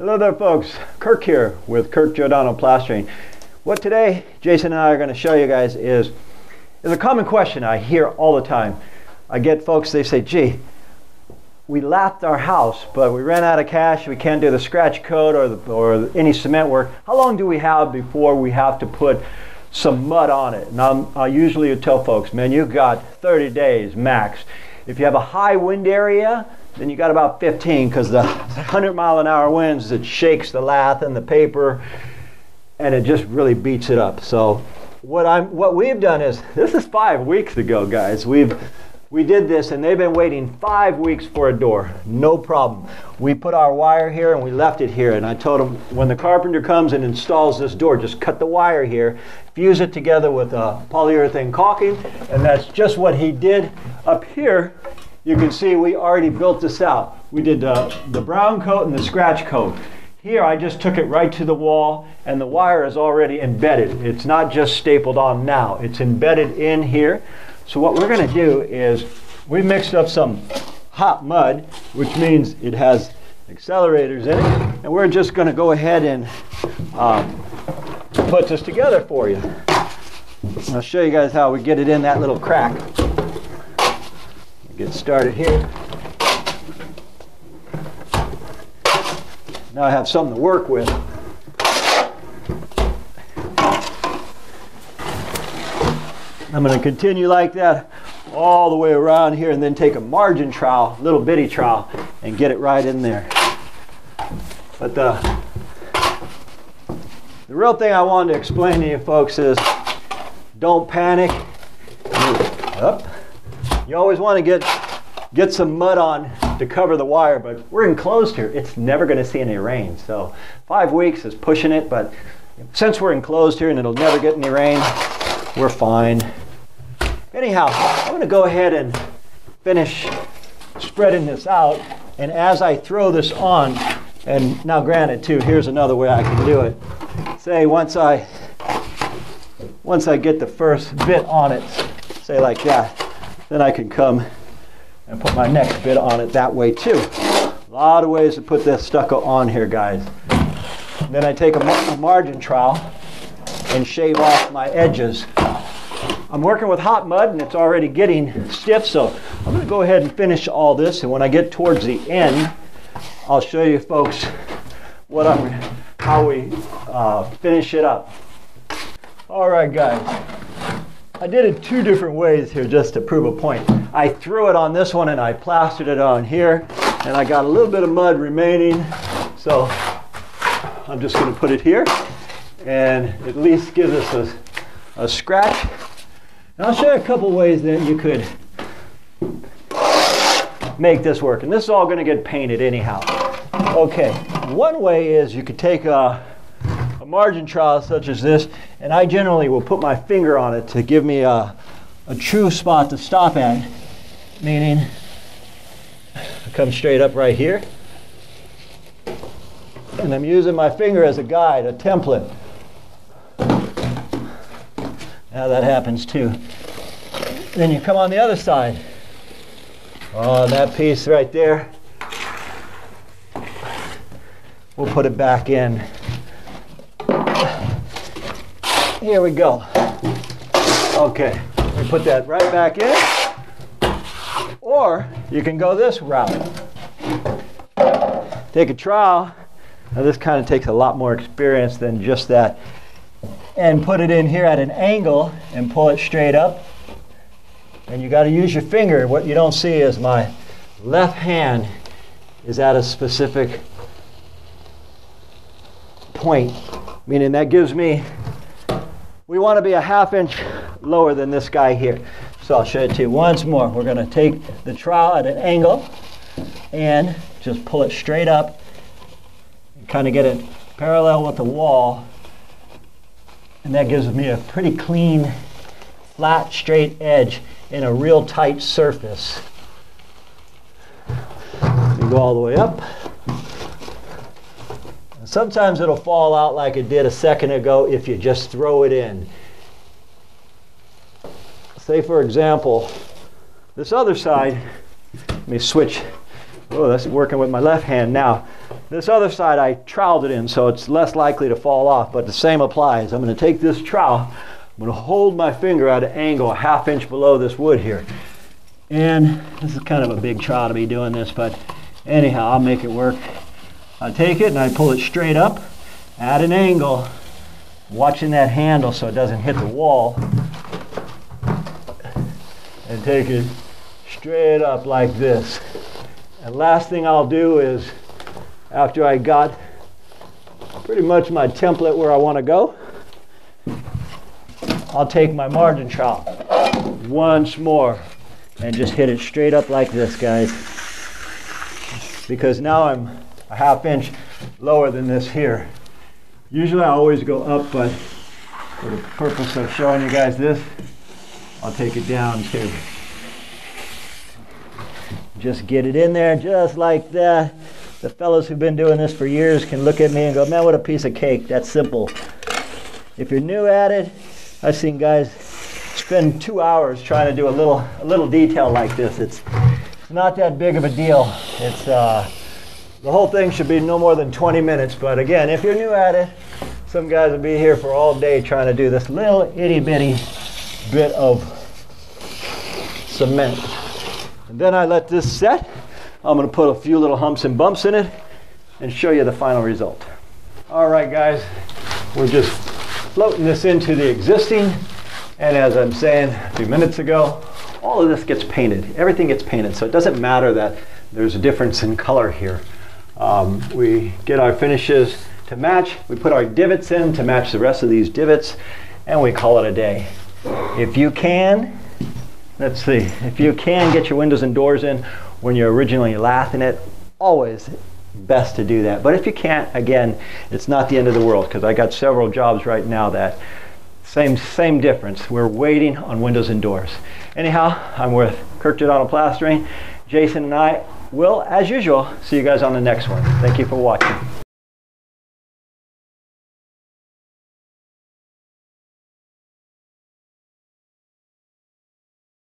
Hello there folks, Kirk here with Kirk Giordano Plastering. What today Jason and I are going to show you guys is a common question I hear all the time. I get folks, they say, gee, we lathed our house but we ran out of cash, we can't do the scratch coat or any cement work. How long do we have before we have to put some mud on it? And I usually tell folks, man, you've got 30 days max. If you have a high wind area, then you got about 15, because the 100-mile-an-hour winds, it shakes the lath and the paper and it just really beats it up. So what we've done is, this is 5 weeks ago, guys. We did this and they've been waiting 5 weeks for a door. No problem. We put our wire here and we left it here, and I told them when the carpenter comes and installs this door, just cut the wire here, fuse it together with polyurethane caulking, and that's just what he did. Up here you can see we already built this out. We did the brown coat and the scratch coat. Here I just took it right to the wall and the wire is already embedded. It's not just stapled on now, it's embedded in here. So what we're going to do is we mixed up some hot mud, which means it has accelerators in it, and we're just going to go ahead and put this together for you. I'll show you guys how we get it in that little crack. Get started here. Now I have something to work with. I'm going to continue like that all the way around here, and then take a margin trowel, little bitty trowel, and get it right in there. But the real thing I wanted to explain to you folks is, don't panic. Up. You always want to get some mud on to cover the wire, but we're enclosed here. It's never going to see any rain. So 5 weeks is pushing it, but since we're enclosed here and it'll never get any rain, we're fine. Anyhow, I'm going to go ahead and finish spreading this out, and as I throw this on, and now granted too, here's another way I can do it. Say once I get the first bit on it, say like that, then I can come and put my next bit on it that way too. A lot of ways to put this stucco on here, guys. And then I take a margin trowel and shave off my edges. I'm working with hot mud and it's already getting stiff, so I'm going to go ahead and finish all this, and when I get towards the end, I'll show you folks how we finish it up. All right, guys. I did it 2 different ways here just to prove a point. I threw it on this one and I plastered it on here, and I got a little bit of mud remaining, so I'm just going to put it here and at least give this a scratch. And I'll show you a couple ways that you could make this work, and this is all going to get painted anyhow. Okay, one way is you could take a margin trowel such as this, and I generally will put my finger on it to give me a true spot to stop at, meaning I come straight up right here, and I'm using my finger as a guide, a template. Now that happens too. Then you come on the other side. Oh, that piece right there, we'll put it back in. Here we go. Okay, we put that right back in. Or you can go this route. Take a trowel. Now this kind of takes a lot more experience than just that. And put it in here at an angle and pull it straight up. And you got to use your finger. What you don't see is my left hand is at a specific point, meaning that gives me, we want to be a ½ inch lower than this guy here. So I'll show it to you once more. We're going to take the trowel at an angle and just pull it straight up and kind of get it parallel with the wall. And that gives me a pretty clean, flat, straight edge in a real tight surface. You go all the way up. Sometimes it'll fall out like it did a second ago if you just throw it in. Say for example, this other side, let me switch. Oh, that's working with my left hand now. This other side I troweled it in, so it's less likely to fall off, but the same applies. I'm going to take this trowel, I'm going to hold my finger at an angle a ½ inch below this wood here. And this is kind of a big trowel to be doing this, but anyhow, I'll make it work. I take it and I pull it straight up at an angle, watching that handle so it doesn't hit the wall, and take it straight up like this. And last thing I'll do is, after I got pretty much my template where I want to go, I'll take my margin trowel once more and just hit it straight up like this, guys. Because now I'm a ½ inch lower than this here. Usually I always go up, but for the purpose of showing you guys this, I'll take it down too. Just get it in there just like that. The fellows who've been doing this for years can look at me and go, man, what a piece of cake. That's simple. If you're new at it, I've seen guys spend 2 hours trying to do a little detail like this. It's not that big of a deal. It's the whole thing should be no more than 20 minutes. But again, if you're new at it, some guys will be here for all day trying to do this little itty bitty bit of cement. And then I let this set. I'm going to put a few little humps and bumps in it and show you the final result. All right, guys, we're just floating this into the existing. And as I'm saying a few minutes ago, all of this gets painted. Everything gets painted, so it doesn't matter that there's a difference in color here. We get our finishes to match. We put our divots in to match the rest of these divots, and we call it a day. If you can, let's see, if you can get your windows and doors in when you're originally lathing it, always best to do that. But if you can't, again, it's not the end of the world, because I got several jobs right now that same difference. We're waiting on windows and doors. Anyhow, I'm with Kirk Giordano Plastering. Jason and I will, as usual, see you guys on the next one. Thank you for watching.